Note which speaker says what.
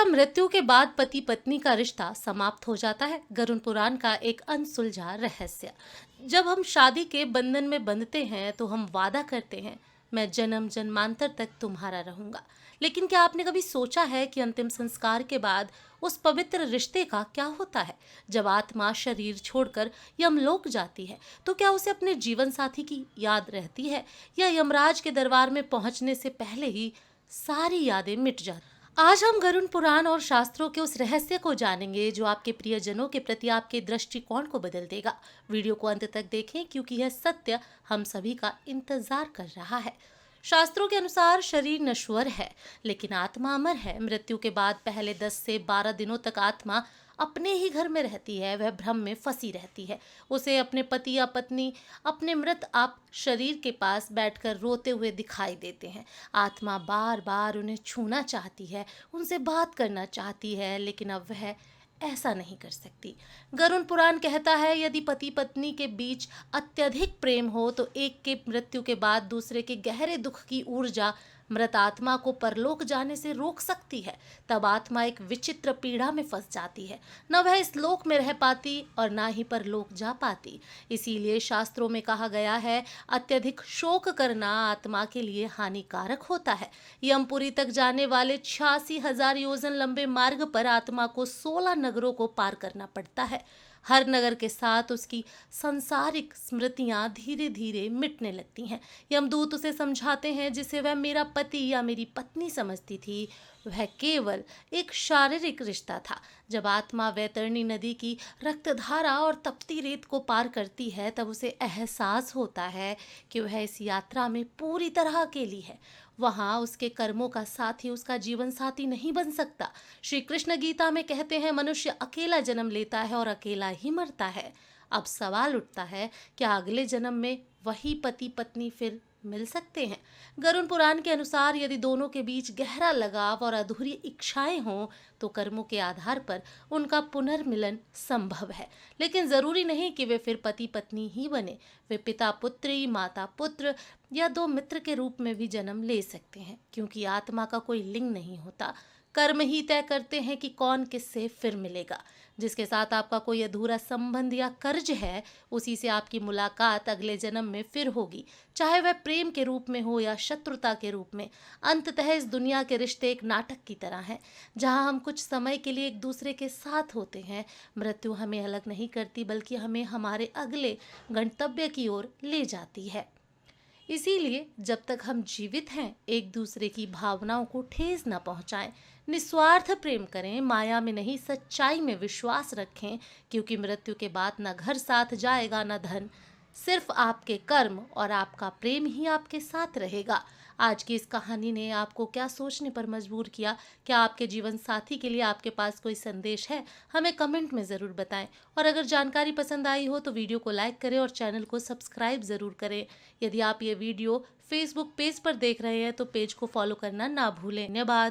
Speaker 1: क्या मृत्यु के बाद पति पत्नी का रिश्ता समाप्त हो जाता है? गरुड़ पुराण का एक अनसुलझा रहस्य। जब हम शादी के बंधन में बंधते हैं तो हम वादा करते हैं, मैं जन्म जन्मांतर तक तुम्हारा रहूंगा। लेकिन क्या आपने कभी सोचा है कि अंतिम संस्कार के बाद उस पवित्र रिश्ते का क्या होता है? जब आत्मा शरीर छोड़कर यमलोक जाती है तो क्या उसे अपने जीवन साथी की याद रहती है, या यमराज के दरबार में पहुंचने से पहले ही सारी यादें मिट जाती? आज हम गरुड़ पुराण और शास्त्रों के उस रहस्य को जानेंगे जो आपके प्रियजनों के प्रति आपके दृष्टिकोण को बदल देगा। वीडियो को अंत तक देखें क्योंकि यह सत्य हम सभी का इंतजार कर रहा है। शास्त्रों के अनुसार शरीर नश्वर है लेकिन आत्मा अमर है। मृत्यु के बाद पहले 10 से 12 दिनों तक आत्मा अपने ही घर में रहती है, वह भ्रम में फंसी रहती है। उसे अपने पति या पत्नी अपने मृत आप शरीर के पास बैठकर रोते हुए दिखाई देते हैं। आत्मा बार बार उन्हें छूना चाहती है, उनसे बात करना चाहती है, लेकिन अब वह ऐसा नहीं कर सकती। गरुड़ पुराण कहता है यदि पति पत्नी के बीच अत्यधिक प्रेम हो तो एक के मृत्यु के बाद दूसरे के गहरे दुख की ऊर्जा मृत आत्मा को परलोक जाने से रोक सकती है। तब आत्मा एक विचित्र पीड़ा में फंस जाती है, न वह इस लोक में रह पाती और ना ही परलोक जा पाती। इसीलिए शास्त्रों में कहा गया है अत्यधिक शोक करना आत्मा के लिए हानिकारक होता है। यमपुरी तक जाने वाले 86,000 योजन लंबे मार्ग पर आत्मा को 16 नगरों को पार करना पड़ता है। हर नगर के साथ उसकी सांसारिक स्मृतियां धीरे धीरे मिटने लगती हैं। यमदूत उसे समझाते हैं जिसे वह मेरा पति या मेरी पत्नी समझती थी, वह केवल एक शारीरिक रिश्ता था। जब आत्मा वैतरणी नदी की रक्तधारा और तपती रेत को पार करती है तब उसे एहसास होता है कि वह इस यात्रा में पूरी तरह अकेली है। वहाँ उसके कर्मों का साथी उसका जीवन साथी नहीं बन सकता। श्री कृष्ण गीता में कहते हैं मनुष्य अकेला जन्म लेता है और अकेला ही मरता है। अब सवाल उठता है, क्या अगले जन्म में वही पति पत्नी फिर मिल सकते हैं? गरुड़ पुराण के अनुसार यदि दोनों के बीच गहरा लगाव और अधूरी इच्छाएं हों तो कर्मों के आधार पर उनका पुनर्मिलन संभव है। लेकिन जरूरी नहीं कि वे फिर पति पत्नी ही बने। वे पिता पुत्री, माता पुत्र या दो मित्र के रूप में भी जन्म ले सकते हैं, क्योंकि आत्मा का कोई लिंग नहीं होता। कर्म ही तय करते हैं कि कौन किससे फिर मिलेगा। जिसके साथ आपका कोई अधूरा संबंध या कर्ज है उसी से आपकी मुलाकात अगले जन्म में फिर होगी, चाहे वह प्रेम के रूप में हो या शत्रुता के रूप में। अंततः इस दुनिया के रिश्ते एक नाटक की तरह हैं, जहां हम कुछ समय के लिए एक दूसरे के साथ होते हैं। मृत्यु हमें अलग नहीं करती बल्कि हमें हमारे अगले गंतव्य की ओर ले जाती है। इसीलिए जब तक हम जीवित हैं एक दूसरे की भावनाओं को ठेस न पहुंचाएं, निस्वार्थ प्रेम करें, माया में नहीं सच्चाई में विश्वास रखें, क्योंकि मृत्यु के बाद न घर साथ जाएगा न धन, सिर्फ आपके कर्म और आपका प्रेम ही आपके साथ रहेगा। आज की इस कहानी ने आपको क्या सोचने पर मजबूर किया? क्या आपके जीवन साथी के लिए आपके पास कोई संदेश है? हमें कमेंट में ज़रूर बताएं। और अगर जानकारी पसंद आई हो तो वीडियो को लाइक करें और चैनल को सब्सक्राइब ज़रूर करें। यदि आप ये वीडियो फेसबुक पेज पर देख रहे हैं तो पेज को फॉलो करना ना भूलें। धन्यवाद।